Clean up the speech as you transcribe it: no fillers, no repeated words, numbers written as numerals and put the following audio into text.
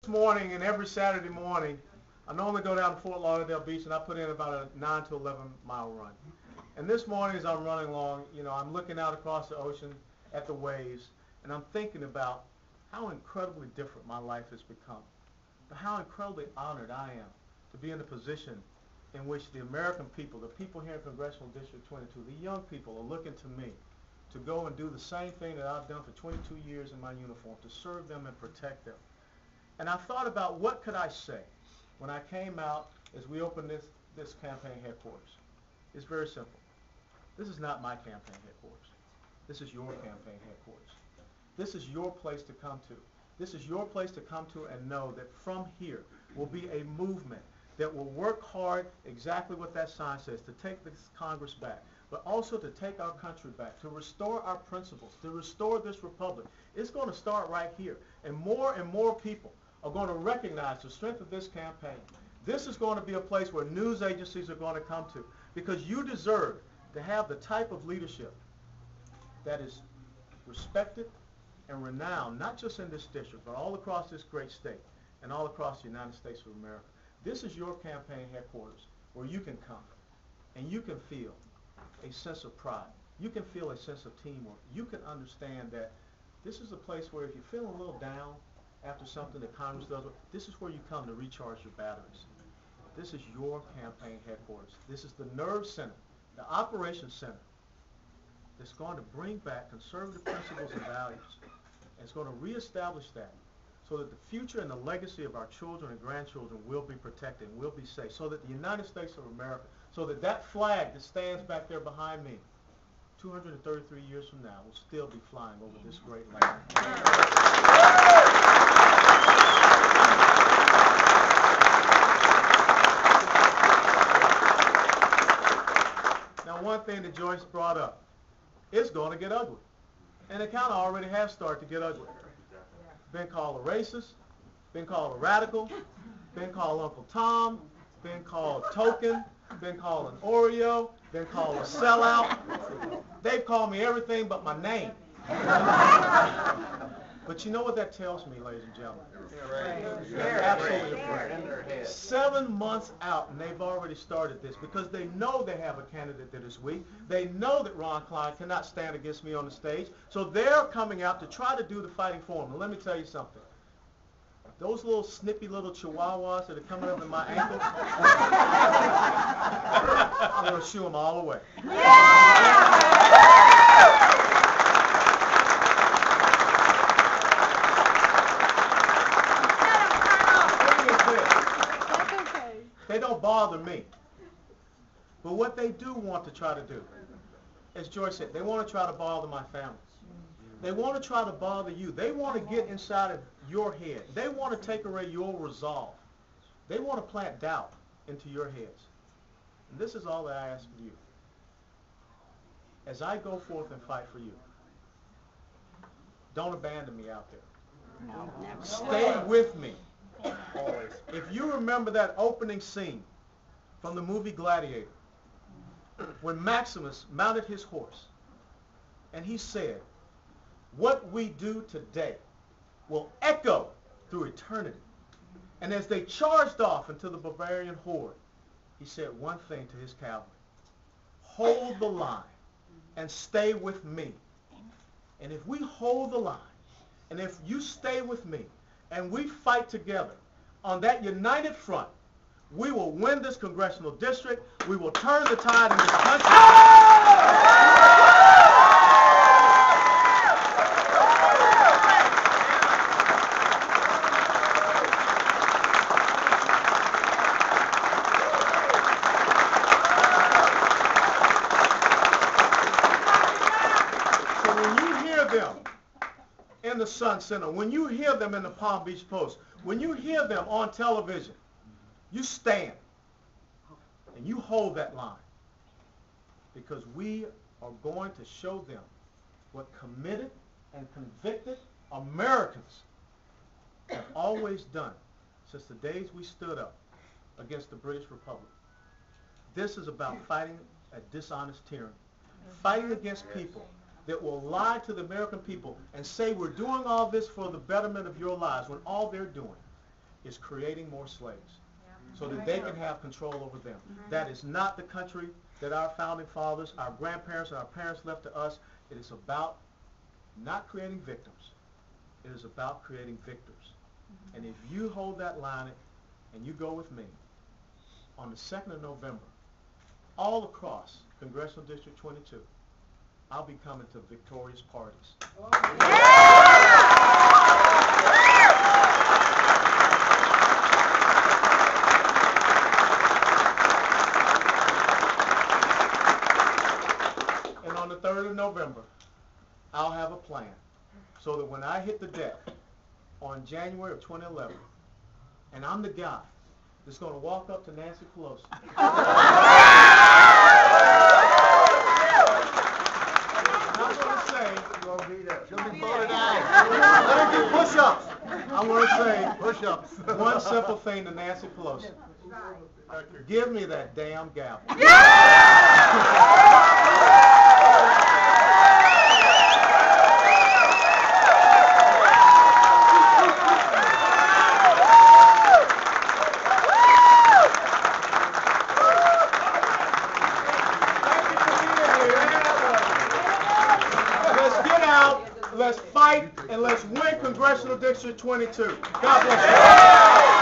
morning and every Saturday morning, I normally go down to Fort Lauderdale Beach and I put in about a 9 to 11 mile run. And this morning as I'm running along, I'm looking out across the ocean at the waves and I'm thinking about how incredibly different my life has become. But how incredibly honored I am to be in a position in which the American people, the people here in Congressional District 22, the young people are looking to me to go and do the same thing that I've done for 22 years in my uniform, to serve them and protect them. And I thought about what could I say when I came out as we opened this campaign headquarters. It's very simple. This is not my campaign headquarters. This is your campaign headquarters. This is your place to come to. This is your place to come to and know that from here will be a movement that will work hard, exactly what that sign says, to take this Congress back, but also to take our country back, to restore our principles, to restore this republic. It's going to start right here. And more people are going to recognize the strength of this campaign. This is going to be a place where news agencies are going to come to, because you deserve to have the type of leadership that is respected and renowned, not just in this district, but all across this great state and all across the United States of America. This is your campaign headquarters where you can come and you can feel a sense of pride. You can feel a sense of teamwork. You can understand that this is a place where if you're feeling a little down after something that Congress does, this is where you come to recharge your batteries. This is your campaign headquarters. This is the nerve center, the operations center that's going to bring back conservative principles and values. And it's going to reestablish that so that the future and the legacy of our children and grandchildren will be protected and will be safe, so that the United States of America, so that that flag that stands back there behind me 233 years from now will still be flying over this great land. Now, one thing that Joyce brought up, it's going to get ugly. And it kind of already has started to get ugly. Been called a racist, been called a radical, been called Uncle Tom, been called token, been called an Oreo, been called a sellout. They've called me everything but my name. But you know what that tells me, ladies and gentlemen? Absolutely. 7 months out, and they've already started this because they know they have a candidate that is weak. They know that Ron Klein cannot stand against me on the stage. So they're coming out to try to do the fighting for him. And let me tell you something. Those little snippy little chihuahuas that are coming up in my ankles, I'm going to shoo them all away. They don't bother me. But what they do want to try to do, as Joyce said, they want to try to bother my family. They want to try to bother you. They want to get inside of your head. They want to take away your resolve. They want to plant doubt into your heads. And this is all that I ask of you. As I go forth and fight for you, don't abandon me out there. No, never. Stay with me. Always. If you remember that opening scene from the movie Gladiator, when Maximus mounted his horse and he said, "What we do today will echo through eternity." And as they charged off into the barbarian horde, he said one thing to his cavalry: hold the line and stay with me. And if we hold the line, and if you stay with me, and we fight together on that united front, we will win this congressional district. We will turn the tide in this country. So when you hear them in the Sun Center, when you hear them in the Palm Beach Post, when you hear them on television, you stand and you hold that line, because we are going to show them what committed and convicted Americans have always done since the days we stood up against the British Republic. This is about fighting a dishonest tyranny, fighting against people that will lie to the American people and say we're doing all this for the betterment of your lives, when all they're doing is creating more slaves so that they can have control over them. That is not the country that our founding fathers, our grandparents, and our parents left to us. It is about not creating victims. It is about creating victors. And if you hold that line and you go with me, on the 2nd of November, all across Congressional District 22, I'll be coming to victorious parties. And on the 3rd of November, I'll have a plan so that when I hit the deck on January of 2011, and I'm the guy that's going to walk up to Nancy Pelosi. I'm going to say, She'll be voted out. let her do push-ups. I'm going to say Push-ups. one simple thing to Nancy Pelosi. Give me that damn gavel. Let's fight and let's win Congressional District 22. God bless you.